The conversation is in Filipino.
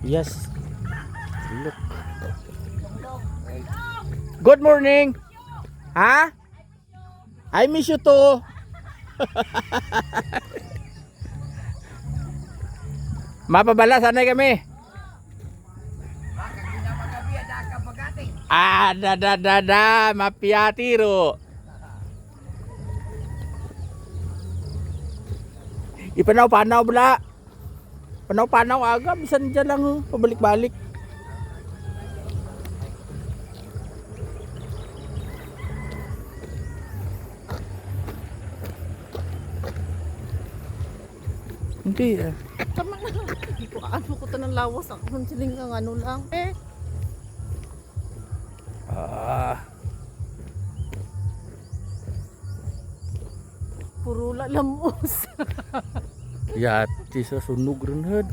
Yes. Look. Good morning. Ha? I miss you too. Mapabala sanay kami. Mapiatiro. Ipanaw-panaw bala. Panaw-panaw aga, bisan dyan lang pabalik-balik. Hindi ah. Tama na. Hindi ko ano ko to ng lawas. Ako siling ang ano lang. Puro lalamos. Yati sa sunog rin had.